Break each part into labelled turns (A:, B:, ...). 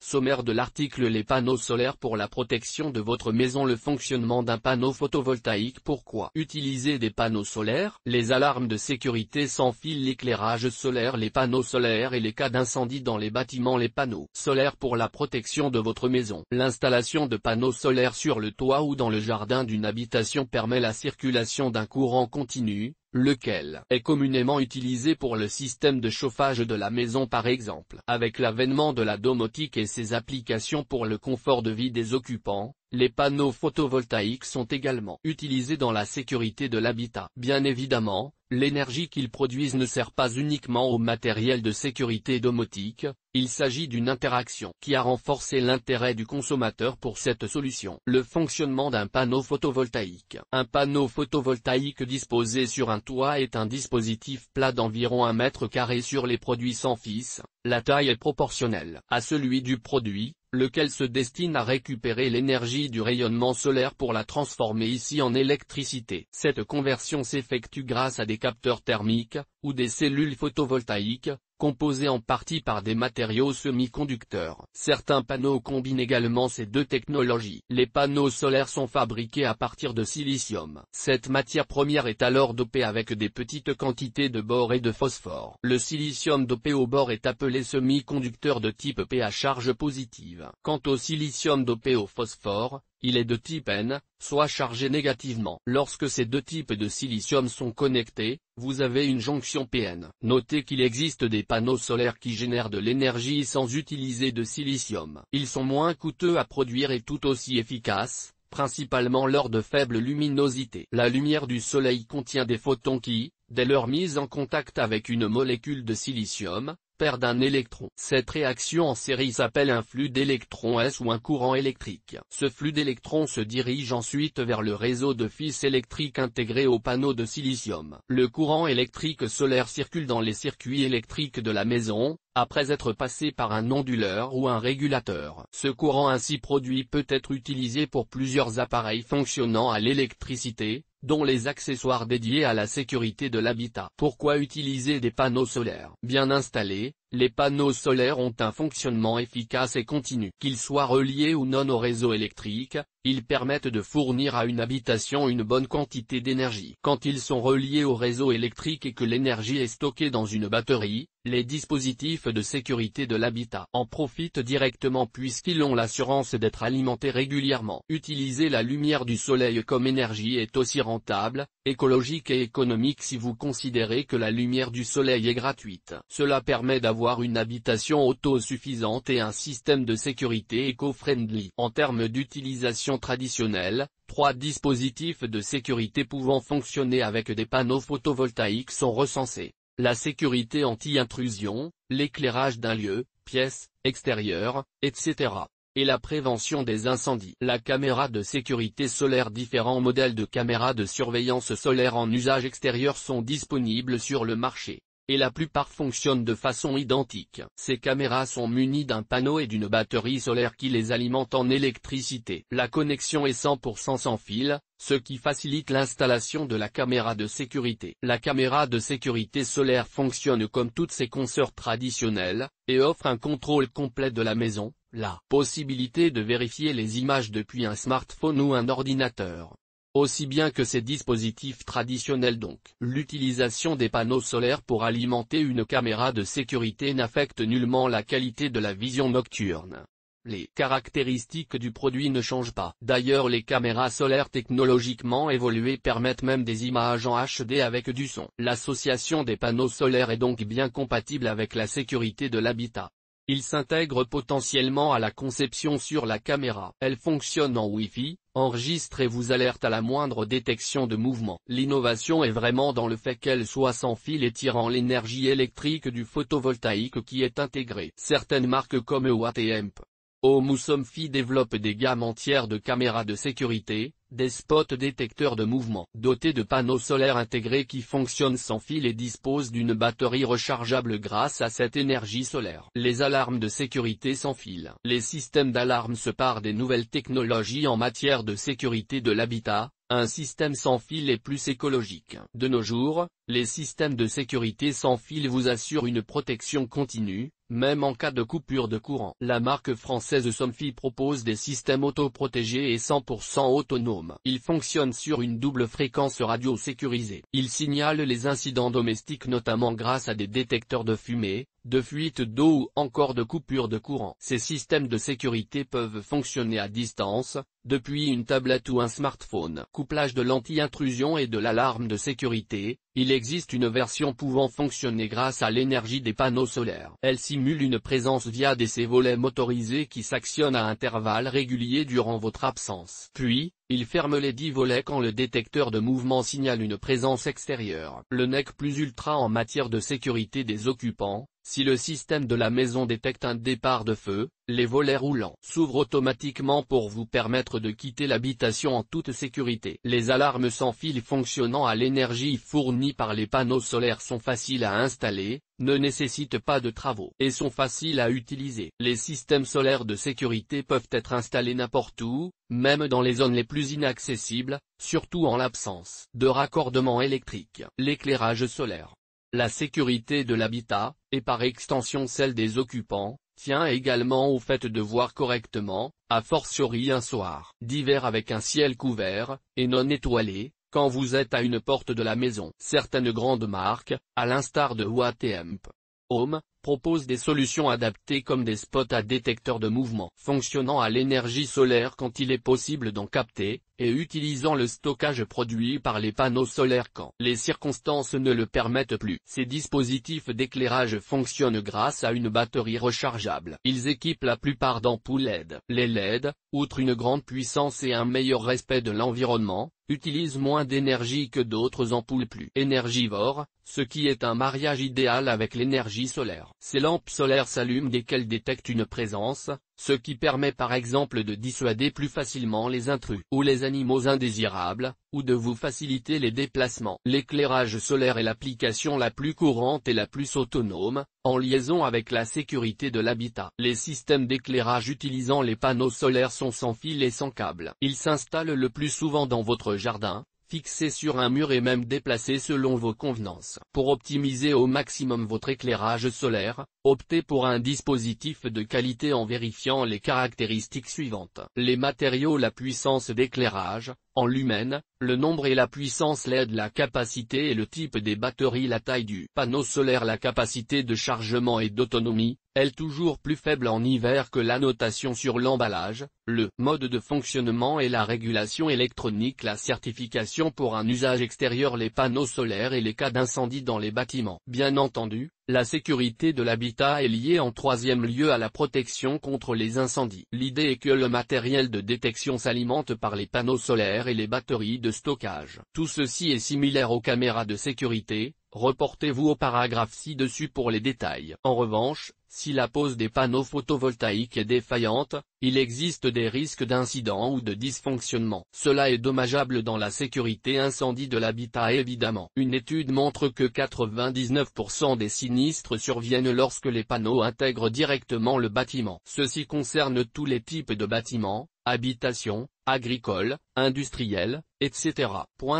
A: Sommaire de l'article: les panneaux solaires pour la protection de votre maison. Le fonctionnement d'un panneau photovoltaïque. Pourquoi utiliser des panneaux solaires? Les alarmes de sécurité sans fil, l'éclairage solaire, les panneaux solaires et les cas d'incendie dans les bâtiments. Les panneaux solaires pour la protection de votre maison. L'installation de panneaux solaires sur le toit ou dans le jardin d'une habitation permet la circulation d'un courant continu, lequel est communément utilisé pour le système de chauffage de la maison par exemple. Avec l'avènement de la domotique et ses applications pour le confort de vie des occupants, les panneaux photovoltaïques sont également utilisés dans la sécurité de l'habitat. Bien évidemment, l'énergie qu'ils produisent ne sert pas uniquement au matériel de sécurité domotique, il s'agit d'une interaction qui a renforcé l'intérêt du consommateur pour cette solution. Le fonctionnement d'un panneau photovoltaïque. Un panneau photovoltaïque disposé sur un toit est un dispositif plat d'environ 1 mètre carré sur les produits sans fil. La taille est proportionnelle à celui du produit, lequel se destine à récupérer l'énergie du rayonnement solaire pour la transformer ici en électricité. Cette conversion s'effectue grâce à des capteurs thermiques, ou des cellules photovoltaïques, composées en partie par des matériaux semi-conducteurs. Certains panneaux combinent également ces deux technologies. Les panneaux solaires sont fabriqués à partir de silicium. Cette matière première est alors dopée avec des petites quantités de bore et de phosphore. Le silicium dopé au bore est appelé semi-conducteur de type P à charge positive. Quant au silicium dopé au phosphore, il est de type N, soit chargé négativement. Lorsque ces deux types de silicium sont connectés, vous avez une jonction PN. Notez qu'il existe des panneaux solaires qui génèrent de l'énergie sans utiliser de silicium. Ils sont moins coûteux à produire et tout aussi efficaces, principalement lors de faible luminosité. La lumière du soleil contient des photons qui, dès leur mise en contact avec une molécule de silicium, perdent un électron. Cette réaction en série s'appelle un flux d'électrons S ou un courant électrique. Ce flux d'électrons se dirige ensuite vers le réseau de fils électriques intégré au panneau de silicium. Le courant électrique solaire circule dans les circuits électriques de la maison, après être passé par un onduleur ou un régulateur. Ce courant ainsi produit peut être utilisé pour plusieurs appareils fonctionnant à l'électricité, dont les accessoires dédiés à la sécurité de l'habitat. Pourquoi utiliser des panneaux solaires? Bien installés, les panneaux solaires ont un fonctionnement efficace et continu. Qu'ils soient reliés ou non au réseau électrique, ils permettent de fournir à une habitation une bonne quantité d'énergie. Quand ils sont reliés au réseau électrique et que l'énergie est stockée dans une batterie, les dispositifs de sécurité de l'habitat en profitent directement puisqu'ils ont l'assurance d'être alimentés régulièrement. Utiliser la lumière du soleil comme énergie est aussi rentable, écologique et économique si vous considérez que la lumière du soleil est gratuite. Cela permet d'avoir une habitation autosuffisante et un système de sécurité éco-friendly. En termes d'utilisation traditionnelle, 3 dispositifs de sécurité pouvant fonctionner avec des panneaux photovoltaïques sont recensés. La sécurité anti-intrusion, l'éclairage d'un lieu, pièce, extérieur, etc. et la prévention des incendies. La caméra de sécurité solaire. Différents modèles de caméras de surveillance solaire en usage extérieur sont disponibles sur le marché, et la plupart fonctionnent de façon identique. Ces caméras sont munies d'un panneau et d'une batterie solaire qui les alimente en électricité. La connexion est 100% sans fil, ce qui facilite l'installation de la caméra de sécurité. La caméra de sécurité solaire fonctionne comme toutes ses consoeurs traditionnelles, et offre un contrôle complet de la maison, la possibilité de vérifier les images depuis un smartphone ou un ordinateur. Aussi bien que ces dispositifs traditionnels donc. L'utilisation des panneaux solaires pour alimenter une caméra de sécurité n'affecte nullement la qualité de la vision nocturne. Les caractéristiques du produit ne changent pas. D'ailleurs, les caméras solaires technologiquement évoluées permettent même des images en HD avec du son. L'association des panneaux solaires est donc bien compatible avec la sécurité de l'habitat. Il s'intègre potentiellement à la conception sur la caméra. Elle fonctionne en Wi-Fi, enregistre et vous alerte à la moindre détection de mouvement. L'innovation est vraiment dans le fait qu'elle soit sans fil et tirant l'énergie électrique du photovoltaïque qui est intégrée. Certaines marques comme Watt et Emp ou Somfy développent des gammes entières de caméras de sécurité, des spots détecteurs de mouvement, dotés de panneaux solaires intégrés qui fonctionnent sans fil et disposent d'une batterie rechargeable grâce à cette énergie solaire. Les alarmes de sécurité sans fil. Les systèmes d'alarme se parent des nouvelles technologies en matière de sécurité de l'habitat. Un système sans fil est plus écologique. De nos jours, les systèmes de sécurité sans fil vous assurent une protection continue, même en cas de coupure de courant. La marque française Somfy propose des systèmes autoprotégés et 100% autonomes. Ils fonctionnent sur une double fréquence radio sécurisée. Ils signalent les incidents domestiques notamment grâce à des détecteurs de fumée, de fuite d'eau ou encore de coupure de courant. Ces systèmes de sécurité peuvent fonctionner à distance, depuis une tablette ou un smartphone. Couplage de l'anti-intrusion et de l'alarme de sécurité, il existe une version pouvant fonctionner grâce à l'énergie des panneaux solaires. Elle simule une présence via ces volets motorisés qui s'actionnent à intervalles réguliers durant votre absence. Puis, il ferme les 10 volets quand le détecteur de mouvement signale une présence extérieure. Le NEC plus ultra en matière de sécurité des occupants. Si le système de la maison détecte un départ de feu, les volets roulants s'ouvrent automatiquement pour vous permettre de quitter l'habitation en toute sécurité. Les alarmes sans fil fonctionnant à l'énergie fournie par les panneaux solaires sont faciles à installer, ne nécessitent pas de travaux et sont faciles à utiliser. Les systèmes solaires de sécurité peuvent être installés n'importe où, même dans les zones les plus inaccessibles, surtout en l'absence de raccordement électrique. L'éclairage solaire. La sécurité de l'habitat, et par extension celle des occupants, tient également au fait de voir correctement, a fortiori un soir d'hiver avec un ciel couvert, et non étoilé, quand vous êtes à une porte de la maison. Certaines grandes marques, à l'instar de Watemp Home, proposent des solutions adaptées comme des spots à détecteur de mouvement fonctionnant à l'énergie solaire quand il est possible d'en capter, et utilisant le stockage produit par les panneaux solaires quand les circonstances ne le permettent plus. Ces dispositifs d'éclairage fonctionnent grâce à une batterie rechargeable. Ils équipent la plupart d'ampoules LED. Les LED, outre une grande puissance et un meilleur respect de l'environnement, utilisent moins d'énergie que d'autres ampoules plus énergivores, ce qui est un mariage idéal avec l'énergie solaire. Ces lampes solaires s'allument dès qu'elles détectent une présence, ce qui permet par exemple de dissuader plus facilement les intrus ou les animaux indésirables, ou de vous faciliter les déplacements. L'éclairage solaire est l'application la plus courante et la plus autonome, en liaison avec la sécurité de l'habitat. Les systèmes d'éclairage utilisant les panneaux solaires sont sans fil et sans câble. Ils s'installent le plus souvent dans votre jardin, fixés sur un mur et même déplacés selon vos convenances. Pour optimiser au maximum votre éclairage solaire, optez pour un dispositif de qualité en vérifiant les caractéristiques suivantes. Les matériaux, la puissance d'éclairage, en lumens, le nombre et la puissance LED, la capacité et le type des batteries, la taille du panneau solaire, la capacité de chargement et d'autonomie, elle toujours plus faible en hiver que la notation sur l'emballage, le mode de fonctionnement et la régulation électronique, la certification pour un usage extérieur, les panneaux solaires et les cas d'incendie dans les bâtiments. Bien entendu, la sécurité de l'habitat est liée en troisième lieu à la protection contre les incendies. L'idée est que le matériel de détection s'alimente par les panneaux solaires et les batteries de stockage. Tout ceci est similaire aux caméras de sécurité. Reportez-vous au paragraphe ci-dessus pour les détails. En revanche, si la pose des panneaux photovoltaïques est défaillante, il existe des risques d'incident ou de dysfonctionnement. Cela est dommageable dans la sécurité incendie de l'habitat évidemment. Une étude montre que 99% des sinistres surviennent lorsque les panneaux intègrent directement le bâtiment. Ceci concerne tous les types de bâtiments, habitation, agricole, industriel, etc.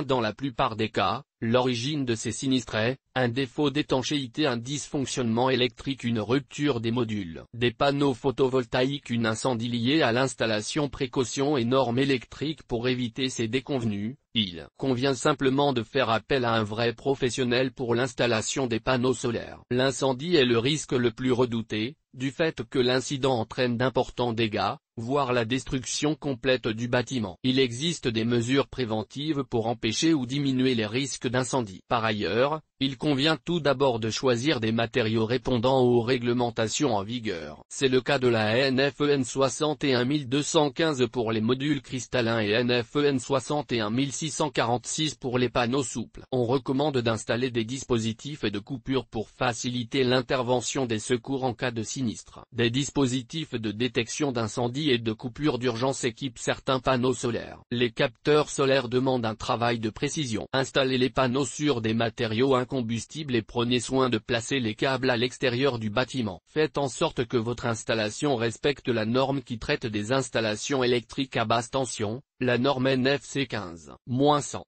A: Dans la plupart des cas, l'origine de ces sinistres est un défaut d'étanchéité, un dysfonctionnement électrique, une rupture des modules des panneaux photovoltaïques, un incendie lié à l'installation. Précautions et normes électriques. Pour éviter ces déconvenues, il convient simplement de faire appel à un vrai professionnel pour l'installation des panneaux solaires. L'incendie est le risque le plus redouté, du fait que l'incident entraîne d'importants dégâts, voire la destruction complète du bâtiment. Il existe des mesures préventives pour empêcher ou diminuer les risques d'incendie. Par ailleurs, il convient tout d'abord de choisir des matériaux répondant aux réglementations en vigueur. C'est le cas de la NFEN 61215 pour les modules cristallins et NFEN 61646 pour les panneaux souples. On recommande d'installer des dispositifs de coupure pour faciliter l'intervention des secours en cas de sinistre. Des dispositifs de détection d'incendie et de coupure d'urgence équipent certains panneaux solaires. Les capteurs solaires demandent un travail de précision. Installez les panneaux sur des matériaux incombustibles et prenez soin de placer les câbles à l'extérieur du bâtiment. Faites en sorte que votre installation respecte la norme qui traite des installations électriques à basse tension, la norme NFC 15-100.